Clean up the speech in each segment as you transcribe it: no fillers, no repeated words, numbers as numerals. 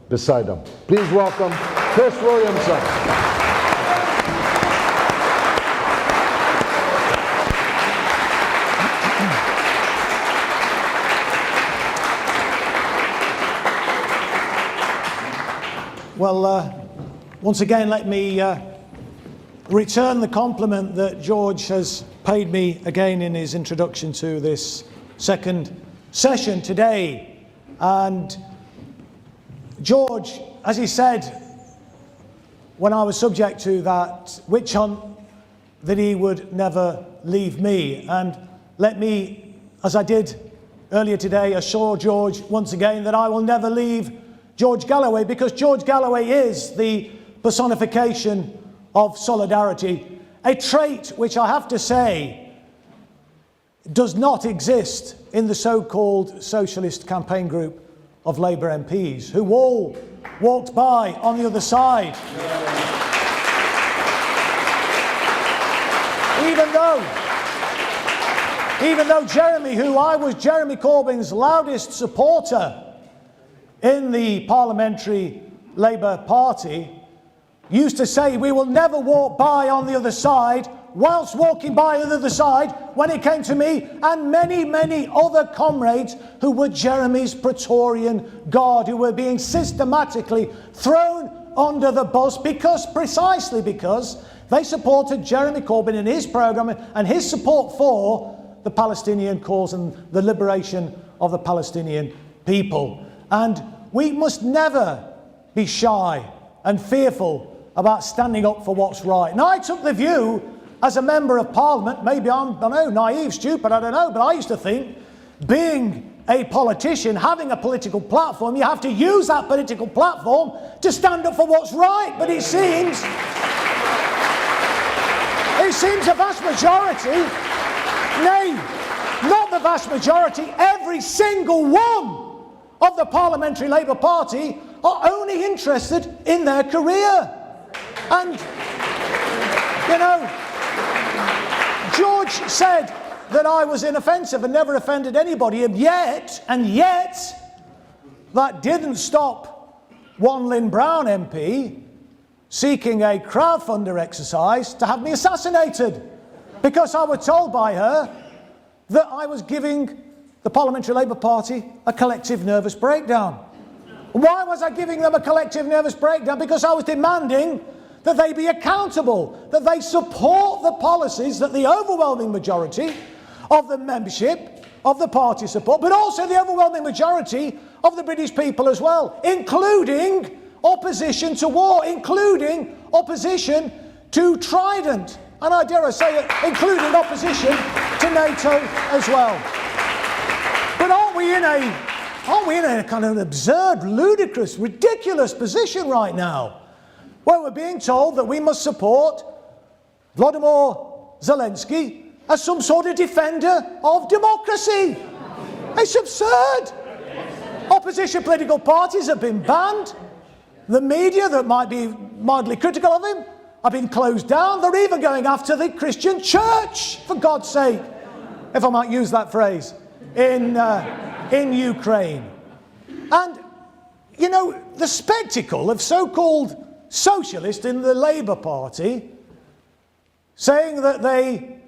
beside them. Please welcome Chris Williamson. Well, once again, let me return the compliment that George has paid me again in his introduction to this second session today. And George, as he said, when I was subject to that witch hunt, that he would never leave me. And let me, as I did earlier today, assure George once again that I will never leave George Galloway, because George Galloway is the personification of solidarity, a trait which I have to say does not exist in the so-called socialist campaign group of Labour MPs, who all walked by on the other side. Even though Jeremy, who I was Jeremy Corbyn's loudest supporter in the Parliamentary Labour Party, used to say we will never walk by on the other side, whilst walking by on the other side when it came to me and many, many other comrades who were Jeremy's Praetorian Guard, who were being systematically thrown under the bus precisely because they supported Jeremy Corbyn in his programme and his support for the Palestinian cause and the liberation of the Palestinian people. And we must never be shy and fearful about standing up for what's right. Now, I took the view as a member of Parliament, maybe I'm, I don't know, naive, stupid, I don't know, but I used to think being a politician, having a political platform, you have to use that political platform to stand up for what's right. But it seems a vast majority, nay, not the vast majority, every single one of the Parliamentary Labour Party are only interested in their career. And, you know, George said that I was inoffensive and never offended anybody, and yet, that didn't stop one Lynn Brown MP seeking a crowdfunder exercise to have me assassinated, because I was told by her that I was giving the Parliamentary Labour Party a collective nervous breakdown. Why was I giving them a collective nervous breakdown? Because I was demanding that they be accountable, that they support the policies that the overwhelming majority of the membership of the party support, but also the overwhelming majority of the British people as well, including opposition to war, including opposition to Trident, and I dare say it, including opposition to NATO as well. But aren't we in a kind of absurd, ludicrous, ridiculous position right now, where we're being told that we must support Volodymyr Zelensky as some sort of defender of democracy? It's absurd. Opposition political parties have been banned. The media that might be mildly critical of him have been closed down. They're even going after the Christian church, for God's sake, if I might use that phrase, in Ukraine. And, you know, the spectacle of so-called socialists in the Labour Party saying that they,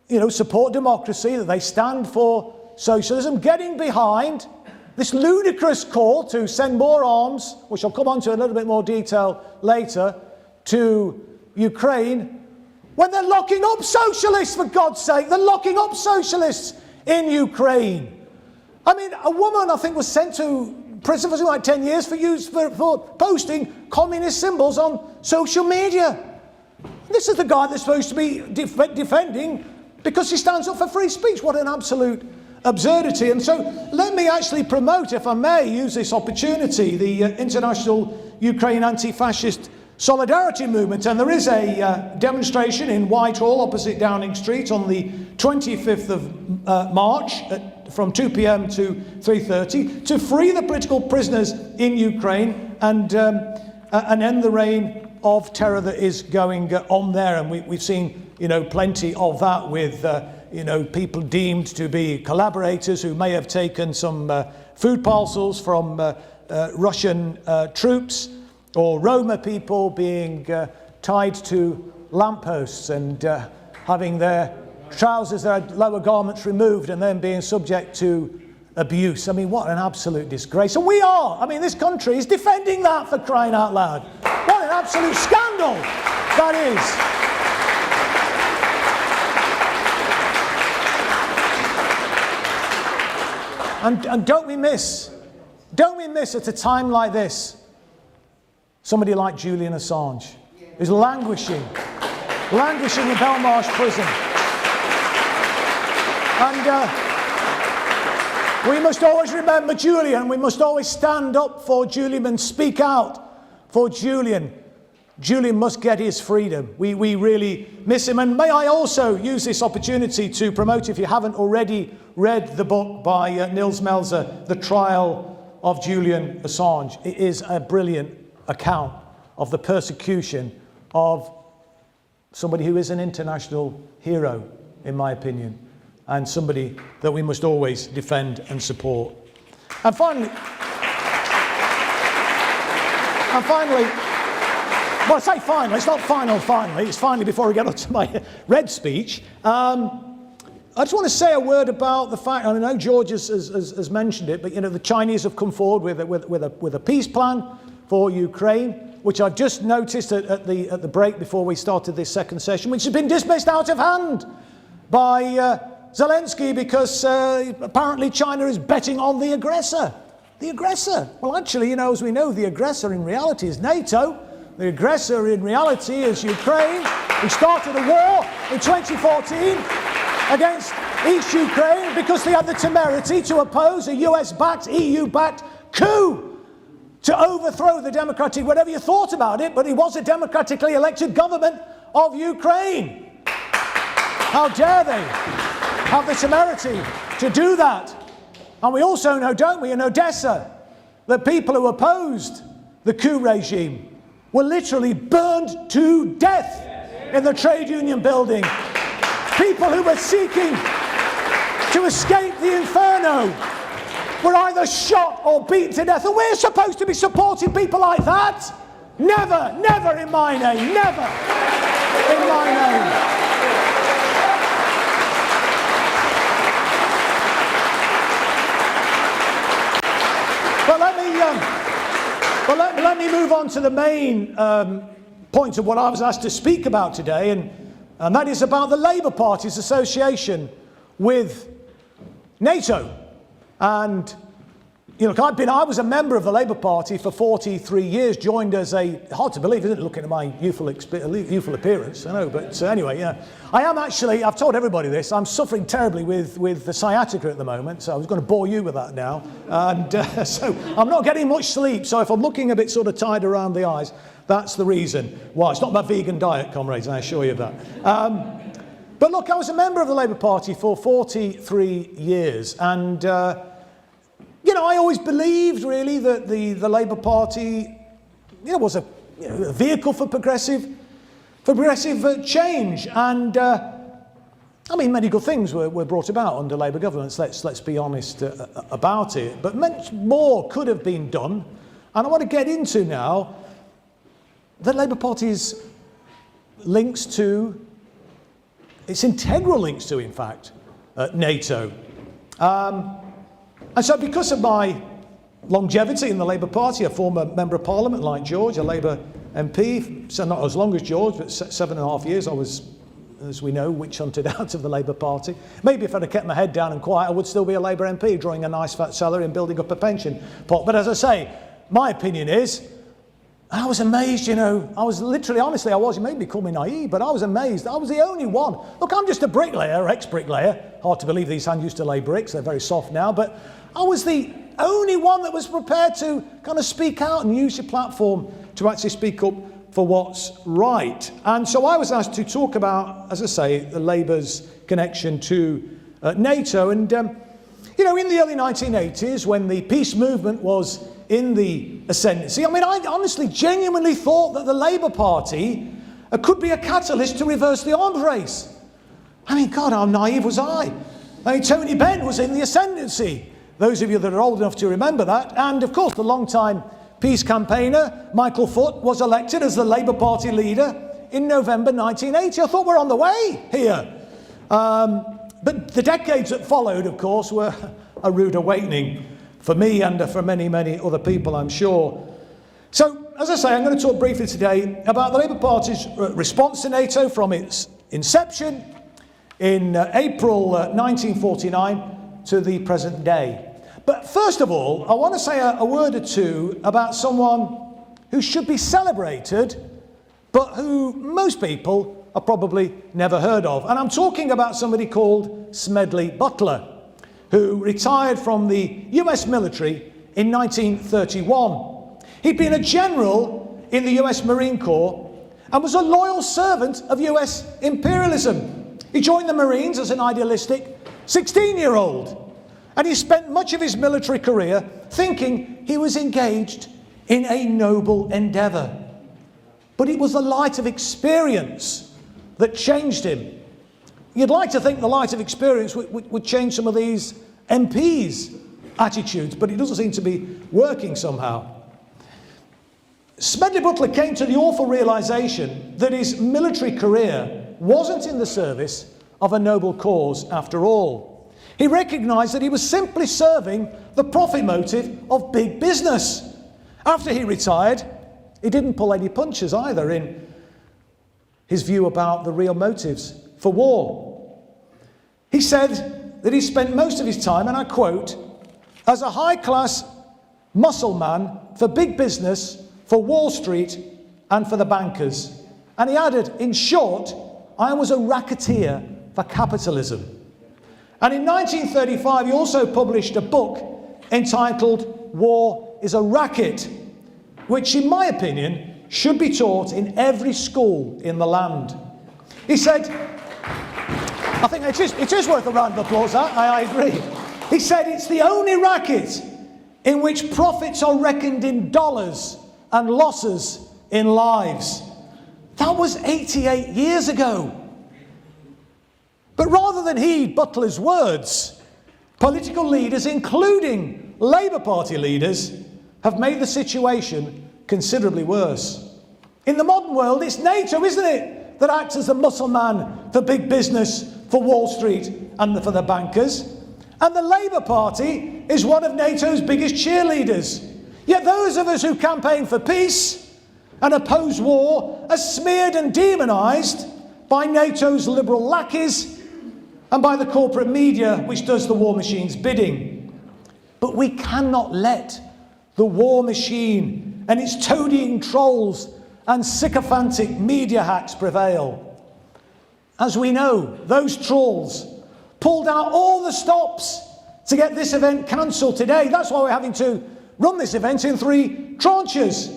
you know, support democracy, that they stand for socialism, getting behind this ludicrous call to send more arms, which I'll come on to in a little bit more detail later, to Ukraine, when they're locking up socialists, for God's sake. They're locking up socialists in Ukraine. I mean, a woman, I think, was sent to prison for something like 10 years for posting communist symbols on social media. This is the guy that's supposed to be defending because he stands up for free speech. What an absolute absurdity. And so let me actually promote, if I may use this opportunity, the International Ukraine Anti-Fascist Solidarity Movement. And there is a demonstration in Whitehall opposite Downing Street on the 25th of March from 2 p.m. to 3:30 to free the political prisoners in Ukraine and end the reign of terror that is going on there. And we've seen, you know, plenty of that with you know, people deemed to be collaborators who may have taken some food parcels from Russian troops or Roma people being tied to lampposts and having their trousers, their lower garments removed, and then being subject to abuse. I mean, what an absolute disgrace. And we are. I mean, this country is defending that, for crying out loud. What an absolute scandal that is. And don't we miss at a time like this, somebody like Julian Assange, who's languishing in Belmarsh prison. And we must always remember Julian. We must always stand up for Julian and speak out for Julian. Julian must get his freedom. We really miss him. And may I also use this opportunity to promote, if you haven't already read the book by Nils Melzer, The Trial of Julian Assange. It is a brilliant account of the persecution of somebody who is an international hero, in my opinion, and somebody that we must always defend and support. And finally, well, I say finally, it's not finally, it's finally before I get on to my red speech. I just want to say a word about the fact, and I know George has mentioned it, but you know, the Chinese have come forward with a peace plan for Ukraine, which I've just noticed at the break before we started this second session, which has been dismissed out of hand by Zelensky because apparently China is betting on the aggressor. The aggressor. Well, actually, you know, as we know, the aggressor in reality is NATO. The aggressor in reality is Ukraine, who started a war in 2014 against East Ukraine because they had the temerity to oppose a US-backed, EU-backed coup to overthrow the democratic, whatever you thought about it, but it was a democratically elected government of Ukraine. How dare they have the temerity to do that? And we also know, don't we, in Odessa, that people who opposed the coup regime were literally burned to death in the trade union building. People who were seeking to escape the inferno were either shot or beaten to death. And we're supposed to be supporting people like that? Never, never in my name, never in my name. But let me move on to the main point of what I was asked to speak about today, and that is about the Labour Party's association with NATO. And you know, I was a member of the Labour Party for 43 years, joined as hard to believe, isn't it, looking at my youthful appearance, I know, but anyway, yeah. I am actually, I've told everybody this, I'm suffering terribly with the sciatica at the moment, so I was going to bore you with that now, and so I'm not getting much sleep, so if I'm looking a bit sort of tired around the eyes, that's the reason why. It's not my vegan diet, comrades, I assure you of that. But look, I was a member of the Labour Party for 43 years, and you know, I always believed really that the Labour Party, you know, was a vehicle for progressive change, and I mean, many good things were brought about under Labour governments. Let's be honest about it. But much more could have been done, and I want to get into now the Labour Party's links to, its integral links to, in fact, NATO. And so because of my longevity in the Labour Party, a former Member of Parliament like George, a Labour MP, so not as long as George, but 7.5 years, I was, as we know, witch hunted out of the Labour Party. Maybe if I'd have kept my head down and quiet, I would still be a Labour MP, drawing a nice fat salary and building up a pension pot. But as I say, my opinion is, I was amazed, you know, I was literally, honestly, you made me call me naive, but I was amazed. I was the only one. Look, I'm just a bricklayer, ex-bricklayer. Hard to believe these hands used to lay bricks, they're very soft now, but I was the only one that was prepared to kind of speak out and use your platform to actually speak up for what's right. And so I was asked to talk about, as I say, the Labour's connection to NATO. And, you know, in the early 1980s, when the peace movement was in the ascendancy, I mean, I honestly, genuinely thought that the Labour Party could be a catalyst to reverse the arms race. I mean, God, how naive was I? I mean, Tony Benn was in the ascendancy. those of you that are old enough to remember that. And of course, the long-time peace campaigner, Michael Foot, was elected as the Labour Party leader in November 1980. I thought we're on the way here. But the decades that followed, of course, were a rude awakening for me and for many, many other people, I'm sure. So, as I say, I'm going to talk briefly today about the Labour Party's response to NATO from its inception in April 1949 to the present day. But first of all, I want to say a word or two about someone who should be celebrated, but who most people have probably never heard of. And I'm talking about somebody called Smedley Butler, who retired from the US military in 1931. He'd been a general in the US Marine Corps and was a loyal servant of US imperialism. He joined the Marines as an idealistic 16-year-old, and he spent much of his military career thinking he was engaged in a noble endeavour. But it was the light of experience that changed him. You'd like to think the light of experience would change some of these MPs' attitudes, but it doesn't seem to be working somehow. Smedley Butler came to the awful realisation that his military career wasn't in the service of a noble cause after all. He recognised that he was simply serving the profit motive of big business. After he retired, he didn't pull any punches either in his view about the real motives for war. He said that he spent most of his time, and I quote, as a high-class muscle man for big business, for Wall Street and for the bankers. And he added, in short, I was a racketeer for capitalism. And in 1935, he also published a book entitled War is a Racket, which, in my opinion, should be taught in every school in the land. He said, I think it is worth a round of applause, I agree. He said, it's the only racket in which profits are reckoned in dollars and losses in lives. That was 88 years ago. But rather than heed Butler's words, political leaders, including Labour Party leaders, have made the situation considerably worse. In the modern world, it's NATO, isn't it, that acts as the muscle man for big business, for Wall Street and for the bankers. And the Labour Party is one of NATO's biggest cheerleaders. Yet those of us who campaign for peace and oppose war are smeared and demonised by NATO's liberal lackeys and by the corporate media which does the war machine's bidding. But we cannot let the war machine and its toadying trolls and sycophantic media hacks prevail. As we know, those trolls pulled out all the stops to get this event cancelled today. That's why we're having to run this event in 3 tranches,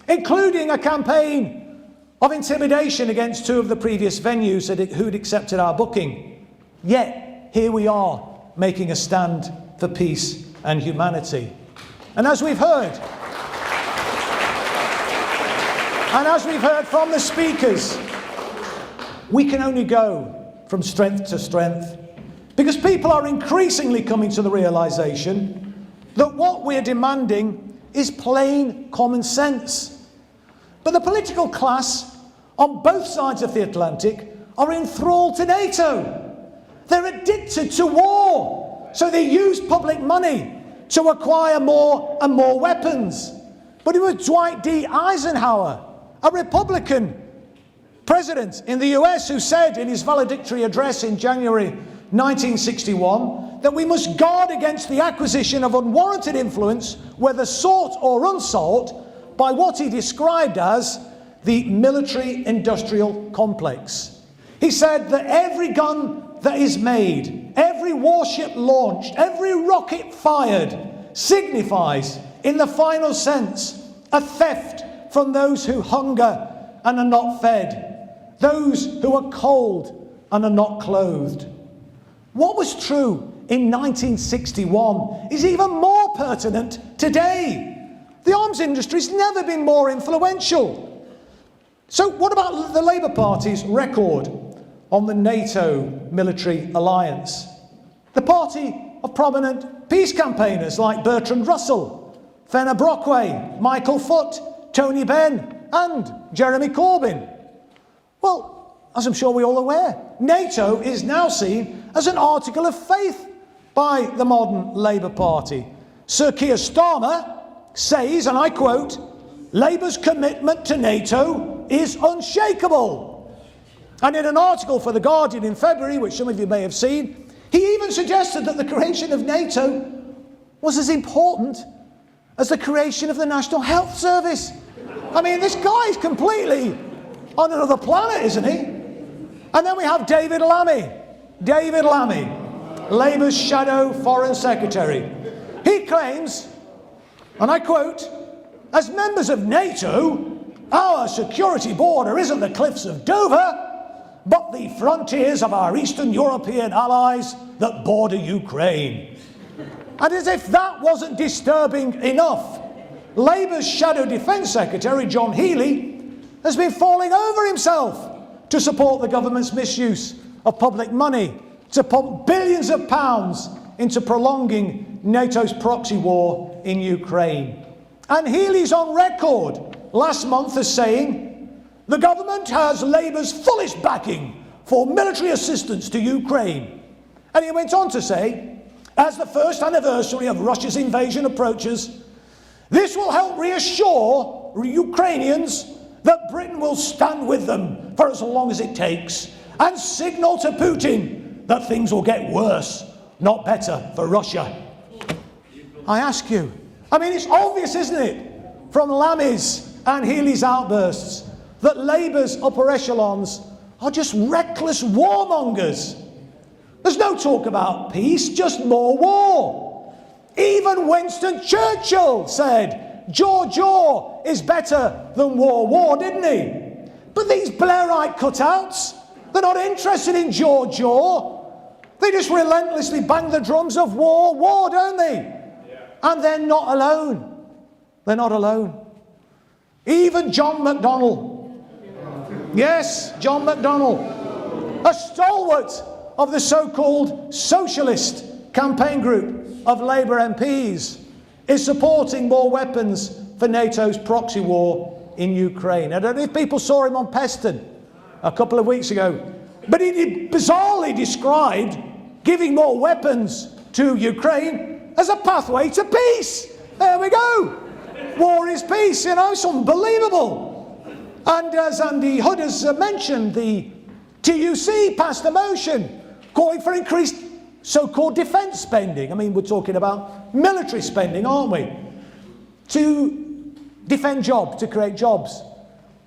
including a campaign of intimidation against 2 of the previous venues who'd accepted our booking. Yet, here we are, making a stand for peace and humanity. And as we've heard from the speakers, we can only go from strength to strength, because people are increasingly coming to the realisation that what we're demanding is plain common sense. But the political class on both sides of the Atlantic are enthralled to NATO. They're addicted to war, so they use public money to acquire more and more weapons. But it was Dwight D. Eisenhower, a Republican president in the US, who said in his valedictory address in January 1961 that we must guard against the acquisition of unwarranted influence, whether sought or unsought, by what he described as the military-industrial complex. He said that every gun that is made, every warship launched, every rocket fired signifies, in the final sense, a theft from those who hunger and are not fed, those who are cold and are not clothed. What was true in 1961 is even more pertinent today. The arms industry's never been more influential. So what about the Labour Party's record on the NATO military alliance? The party of prominent peace campaigners like Bertrand Russell, Fenner Brockway, Michael Foot, Tony Benn and Jeremy Corbyn. Well, as I'm sure we're all aware, NATO is now seen as an article of faith by the modern Labour Party. Sir Keir Starmer says, and I quote, "Labour's commitment to NATO is unshakable." And in an article for The Guardian in February, which some of you may have seen, he even suggested that the creation of NATO was as important as the creation of the National Health Service. I mean, this guy is completely on another planet, isn't he? And then we have David Lammy. David Lammy, Labour's shadow foreign secretary. He claims, and I quote, "As members of NATO, our security border isn't the cliffs of Dover, but the frontiers of our Eastern European allies that border Ukraine." And as if that wasn't disturbing enough, Labour's shadow defence secretary, John Healey, has been falling over himself to support the government's misuse of public money to pump billions of pounds into prolonging NATO's proxy war in Ukraine. And Healey's on record last month as saying, "The government has Labour's fullest backing for military assistance to Ukraine." And he went on to say, "As the first anniversary of Russia's invasion approaches, this will help reassure Ukrainians that Britain will stand with them for as long as it takes and signal to Putin that things will get worse, not better for Russia." I ask you, I mean, it's obvious, isn't it, from Lammy's and Healey's outbursts, that Labour's upper echelons are just reckless warmongers. There's no talk about peace, just more war. Even Winston Churchill said George Orr is better than war, didn't he? But these Blairite cutouts, they're not interested in George Orr. They just relentlessly bang the drums of war, don't they? Yeah. And they're not alone. They're not alone. Even John McDonnell. Yes, John McDonnell, a stalwart of the so-called socialist campaign group of Labour MPs, is supporting more weapons for NATO's proxy war in Ukraine. I don't know if people saw him on Peston a couple of weeks ago, but he bizarrely described giving more weapons to Ukraine as a pathway to peace. There we go. War is peace, you know, it's unbelievable. And as Andy Hood has mentioned, the TUC passed a motion calling for increased so-called defence spending. I mean, we're talking about military spending, aren't we? To defend jobs, to create jobs.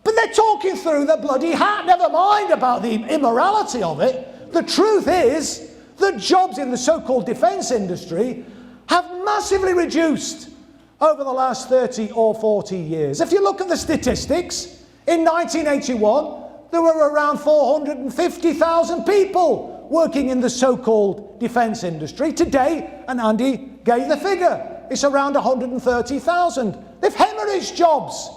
But they're talking through the bloody hat, never mind about the immorality of it. The truth is that jobs in the so-called defence industry have massively reduced over the last 30 or 40 years. If you look at the statistics, in 1981, there were around 450,000 people working in the so-called defence industry. Today, and Andy gave the figure, it's around 130,000. They've hemorrhaged jobs.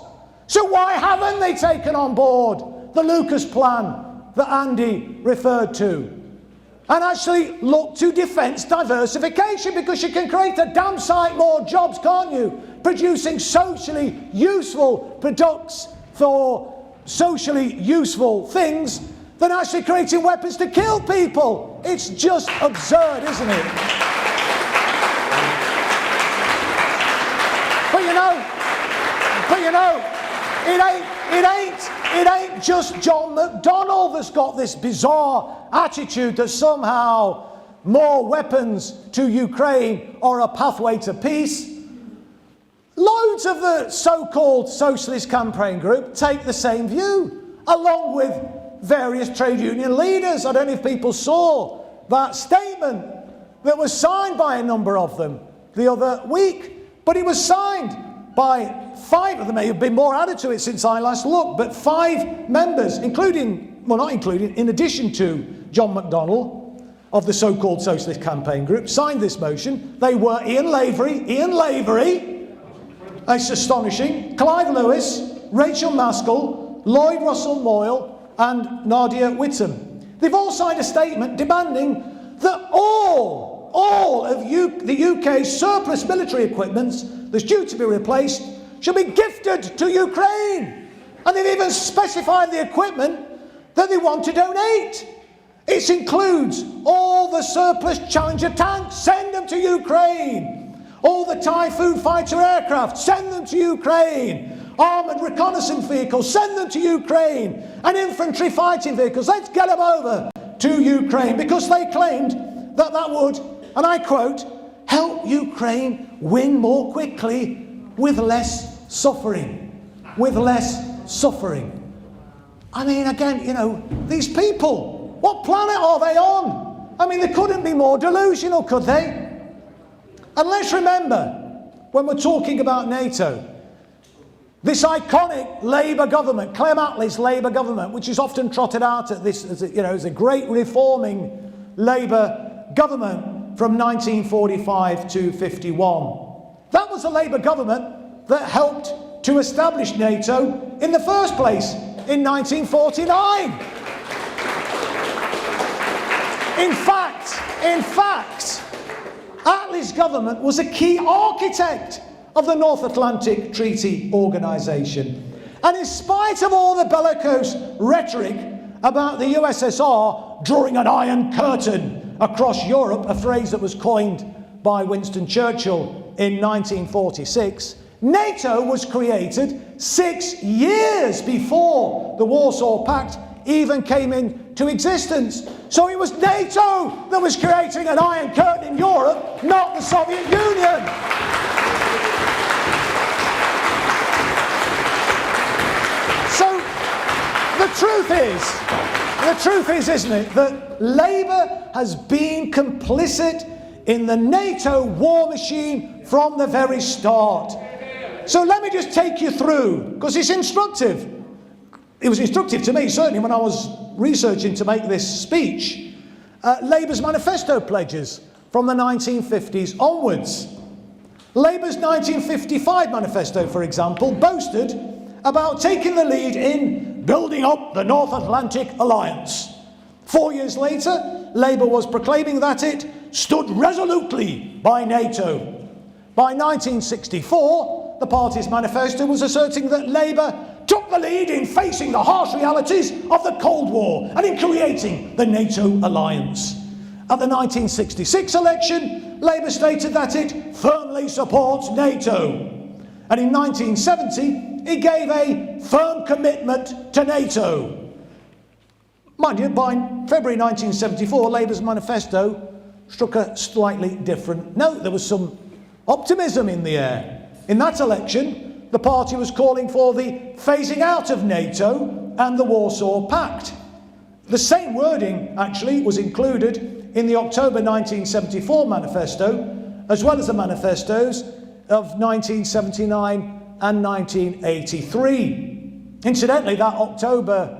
So why haven't they taken on board the Lucas plan that Andy referred to? And actually look to defence diversification, because you can create a damn sight more jobs, can't you? Producing socially useful products for socially useful things than actually creating weapons to kill people. It's just absurd, isn't it? But you know, it ain't just John McDonnell that's got this bizarre attitude that somehow more weapons to Ukraine are a pathway to peace. Loads of the so-called socialist campaign group take the same view, along with various trade union leaders. I don't know if people saw that statement that was signed by a number of them the other week, but it was signed by 5, there may have been more added to it since I last looked, but 5 members, in addition to John McDonnell of the so-called socialist campaign group, signed this motion. They were Ian Lavery, it's astonishing, Clive Lewis, Rachel Maskell, Lloyd Russell Moyle and Nadia Whittam. They've all signed a statement demanding that all all of the UK's surplus military equipment that's due to be replaced should be gifted to Ukraine. And they've even specified the equipment that they want to donate. It includes all the surplus Challenger tanks, send them to Ukraine. All the Typhoon fighter aircraft, send them to Ukraine. Armoured reconnaissance vehicles, send them to Ukraine. And infantry fighting vehicles, let's get them over to Ukraine. Because they claimed that that would, and I quote, help Ukraine win more quickly with less suffering. With less suffering. I mean, again, you know, these people, what planet are they on? I mean, they couldn't be more delusional, could they? And let's remember, when we're talking about NATO, this iconic Labour government, Clem Attlee's Labour government, which is often trotted out at this as a great reforming Labour government from 1945 to 51. That was the Labour government that helped to establish NATO in the first place in 1949. In fact, Attlee's government was a key architect of the North Atlantic Treaty Organisation. And in spite of all the bellicose rhetoric about the USSR drawing an iron curtain across Europe, a phrase that was coined by Winston Churchill in 1946, NATO was created 6 years before the Warsaw Pact even came into existence. So it was NATO that was creating an iron curtain in Europe, not the Soviet Union. So the truth is, isn't it, that Labour has been complicit in the NATO war machine from the very start. So let me just take you through, because it's instructive. It was instructive to me, certainly, when I was researching to make this speech. Labour's manifesto pledges from the 1950s onwards. Labour's 1955 manifesto, for example, boasted about taking the lead in building up the North Atlantic Alliance. 4 years later, Labour was proclaiming that it stood resolutely by NATO. By 1964, the party's manifesto was asserting that Labour took the lead in facing the harsh realities of the Cold War and in creating the NATO alliance. At the 1966 election, Labour stated that it firmly supports NATO. And in 1970, it gave a firm commitment to NATO. Mind you, by February 1974, Labour's manifesto struck a slightly different note. There was some optimism in the air. In that election, the party was calling for the phasing out of NATO and the Warsaw Pact. The same wording, actually, was included in the October 1974 manifesto, as well as the manifestos of 1979 and 1983. Incidentally, that October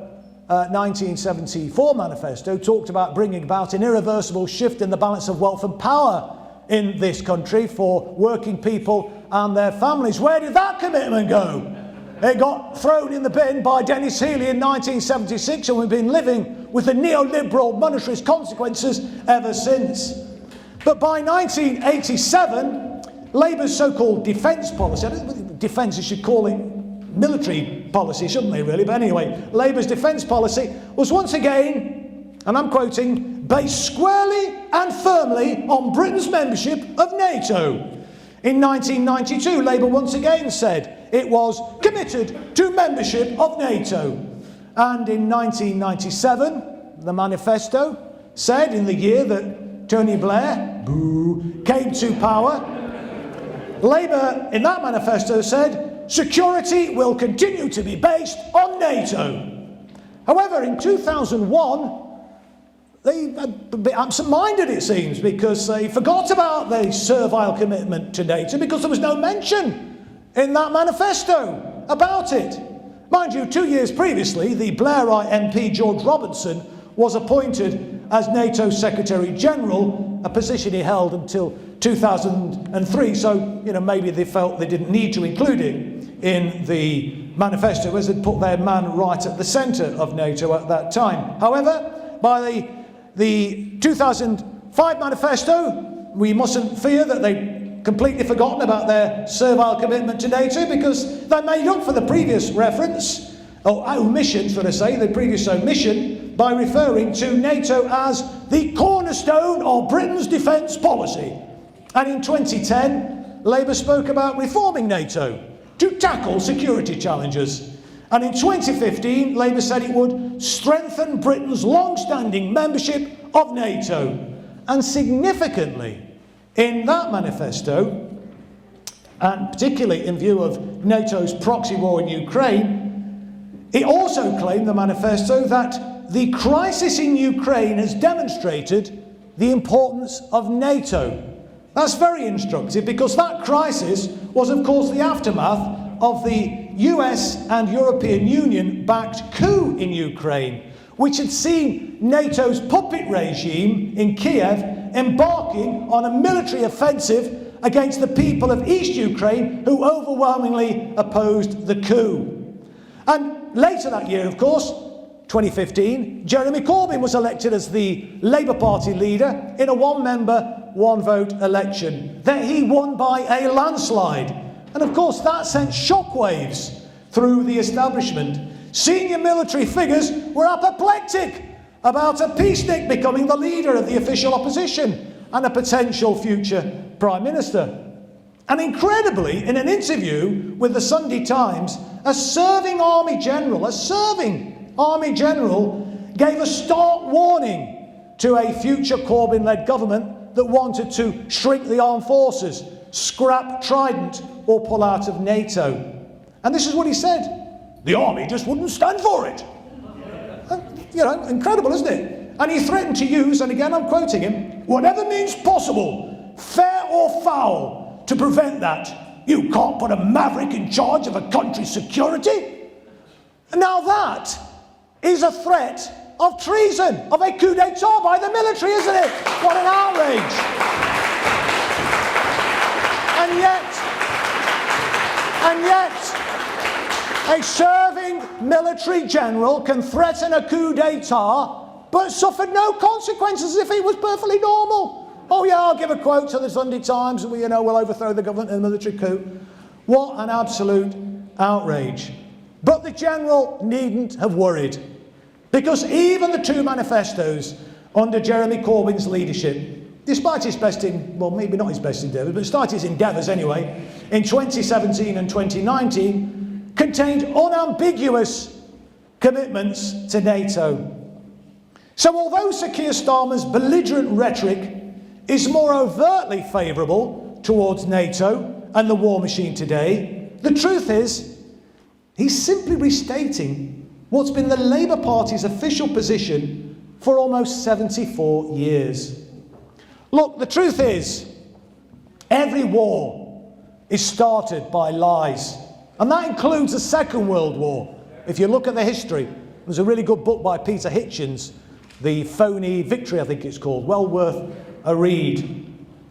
1974 manifesto talked about bringing about an irreversible shift in the balance of wealth and power in this country for working people and their families. Where did that commitment go? It got thrown in the bin by Dennis Healey in 1976, and we've been living with the neoliberal monetarist consequences ever since. But by 1987, Labour's so-called defence policy, I don't think defence, you should call it military policy, shouldn't they really? But anyway, Labour's defence policy was once again, and I'm quoting, based squarely and firmly on Britain's membership of NATO. In 1992, Labour once again said it was committed to membership of NATO. And in 1997, the manifesto said, in the year that Tony Blair, boo, came to power, Labour in that manifesto said, security will continue to be based on NATO. However, in 2001, they were a bit absent-minded, it seems, because they forgot about the servile commitment to NATO because there was no mention in that manifesto about it. Mind you, 2 years previously, the Blairite MP George Robertson was appointed as NATO Secretary General, a position he held until 2003, so maybe they felt they didn't need to include it in the manifesto, as they'd put their man right at the centre of NATO at that time. However, by the 2005 manifesto, we mustn't fear that they've completely forgotten about their servile commitment to NATO, because they made up for the previous reference, or omission, should I say, the previous omission, by referring to NATO as the cornerstone of Britain's defence policy. And in 2010, Labour spoke about reforming NATO to tackle security challenges. And in 2015, Labour said it would strengthen Britain's long-standing membership of NATO. And significantly, in that manifesto, and particularly in view of NATO's proxy war in Ukraine, it also claimed, the manifesto, that the crisis in Ukraine has demonstrated the importance of NATO. That's very instructive, because that crisis was, of course, the aftermath of the US and European Union-backed coup in Ukraine, which had seen NATO's puppet regime in Kiev embarking on a military offensive against the people of East Ukraine, who overwhelmingly opposed the coup. And later that year, of course, 2015, Jeremy Corbyn was elected as the Labour Party leader in a one-member, one-vote election that he won by a landslide. And of course, that sent shockwaves through the establishment. Senior military figures were apoplectic about a peacenik becoming the leader of the official opposition and a potential future Prime Minister. And incredibly, in an interview with the Sunday Times, a serving Army General gave a stark warning to a future Corbyn-led government that wanted to shrink the armed forces, scrap Trident, or pull out of NATO. And this is what he said: the army just wouldn't stand for it. You know, incredible, isn't it? And he threatened to use, and again I'm quoting him, whatever means possible, fair or foul, to prevent that. You can't put a maverick in charge of a country's security. And now that is a threat of treason, of a coup d'etat by the military, isn't it? What an outrage. And yet, a serving military general can threaten a coup d'etat but suffered no consequences, as if it was perfectly normal. Oh yeah, I'll give a quote to the Sunday Times and we'll overthrow the government in a military coup. What an absolute outrage. But the general needn't have worried, because even the two manifestos under Jeremy Corbyn's leadership, despite his best maybe not his best endeavours, but despite his endeavours anyway, in 2017 and 2019, contained unambiguous commitments to NATO. So although Sir Keir Starmer's belligerent rhetoric is more overtly favourable towards NATO and the war machine today, the truth is he's simply restating what's been the Labour Party's official position for almost 74 years. Look, the truth is, every war is started by lies. And that includes the Second World War. If you look at the history, there's a really good book by Peter Hitchens, The Phony Victory, I think it's called, well worth a read.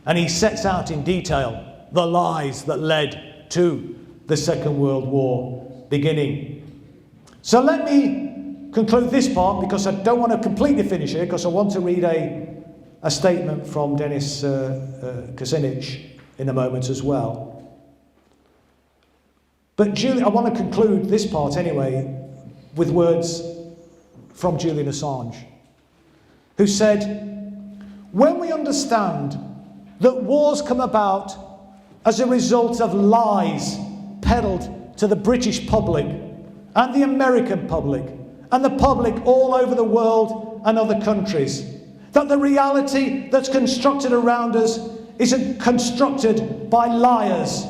And he sets out in detail the lies that led to the Second World War beginning. So let me conclude this part, because I don't want to completely finish here, because I want to read a statement from Denis Kucinich in a moment as well. But I want to conclude this part anyway with words from Julian Assange, who said, when we understand that wars come about as a result of lies peddled to the British public and the American public and the public all over the world and other countries, that the reality that's constructed around us isn't constructed by liars,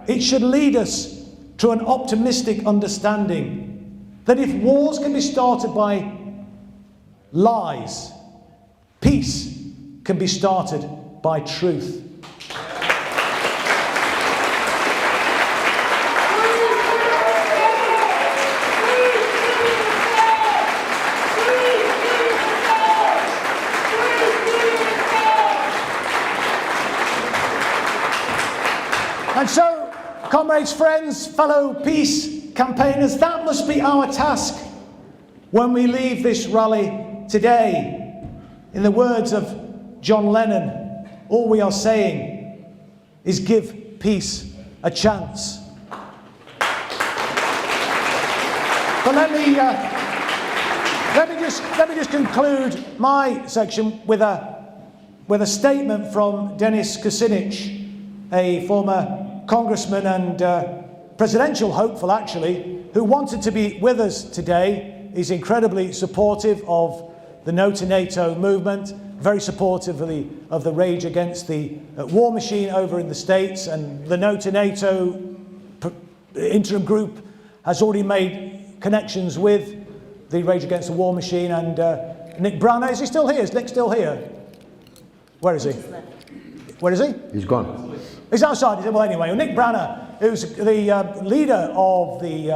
it should lead us to an optimistic understanding that if wars can be started by lies, peace can be started by truth. And so, comrades, friends, fellow peace campaigners, that must be our task when we leave this rally today. In the words of John Lennon, all we are saying is give peace a chance. But let me just conclude my section with a statement from Denis Kucinich, a former congressman and presidential hopeful, actually, who wanted to be with us today. He's incredibly supportive of the No2Nato movement, very supportive of the rage against the war machine over in the States, and the No2Nato interim group has already made connections with the rage against the war machine. And Nick Brana, is he still here? Is Nick still here? Where is he? Where is he? He's gone. He's outside. Well, anyway, Nick Brana, who's the leader of the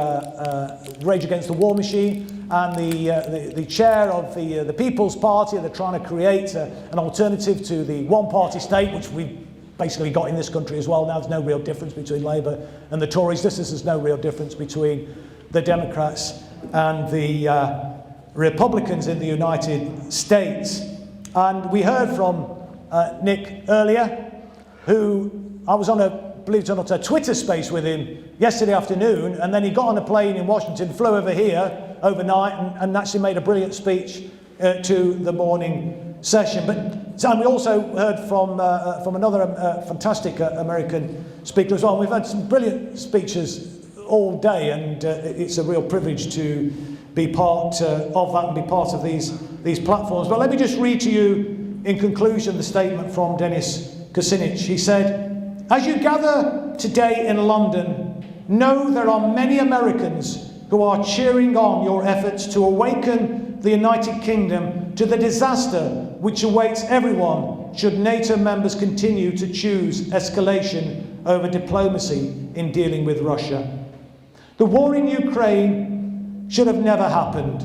Rage Against the War Machine and the chair of the People's Party. They're trying to create an alternative to the one-party state, which we basically got in this country as well. Now there's no real difference between Labour and the Tories. There's no real difference between the Democrats and the Republicans in the United States. And we heard from Nick earlier, who I was on believe it or not, a Twitter space with him yesterday afternoon, and then he got on a plane in Washington, flew over here overnight, and actually made a brilliant speech to the morning session. And we also heard from another fantastic American speaker as well. We've had some brilliant speeches all day, and it's a real privilege to be part of that and be part of these platforms. But let me just read to you, in conclusion, the statement from Denis Kucinich. He said, "As you gather today in London, know there are many Americans who are cheering on your efforts to awaken the United Kingdom to the disaster which awaits everyone should NATO members continue to choose escalation over diplomacy in dealing with Russia. The war in Ukraine should have never happened.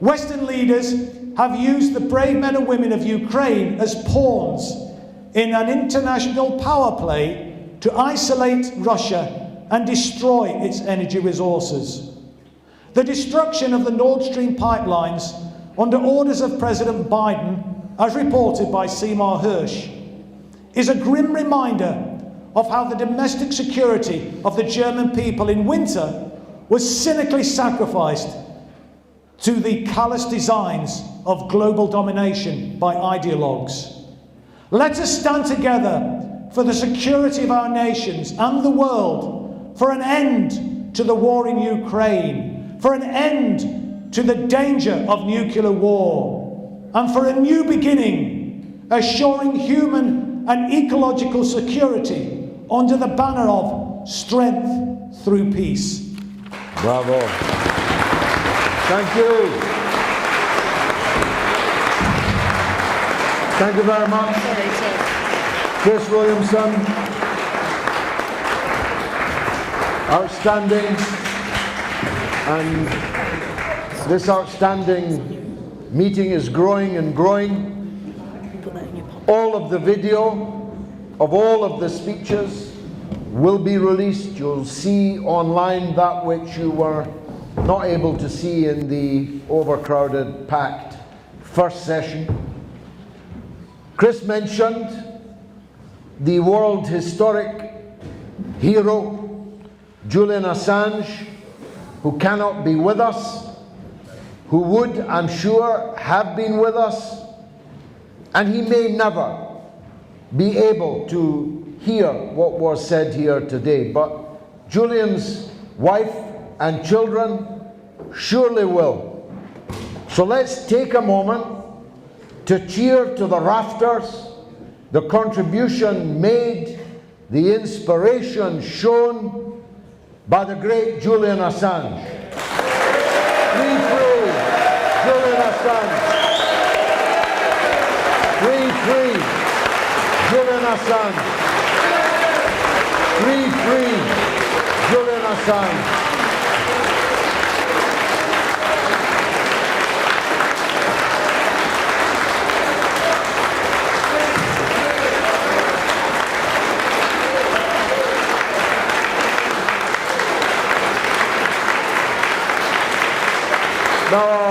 Western leaders have used the brave men and women of Ukraine as pawns in an international power play to isolate Russia and destroy its energy resources. The destruction of the Nord Stream pipelines under orders of President Biden, as reported by Seymour Hersh, is a grim reminder of how the domestic security of the German people in winter was cynically sacrificed to the callous designs of global domination by ideologues. Let us stand together for the security of our nations and the world, for an end to the war in Ukraine, for an end to the danger of nuclear war, and for a new beginning, assuring human and ecological security under the banner of strength through peace." Bravo. Thank you. Thank you very much. Chris Williamson. Outstanding. And this outstanding meeting is growing and growing. All of the video of all of the speeches will be released. You'll see online that which you were not able to see in the overcrowded, packed first session. Chris mentioned the world historic hero, Julian Assange, who cannot be with us, who would, I'm sure, have been with us, and he may never be able to hear what was said here today. But Julian's wife and children surely will. So let's take a moment to cheer to the rafters the contribution made, the inspiration shown by the great Julian Assange. Free, free, Julian Assange. Free, free, Julian Assange. Free, free, Julian Assange. Now,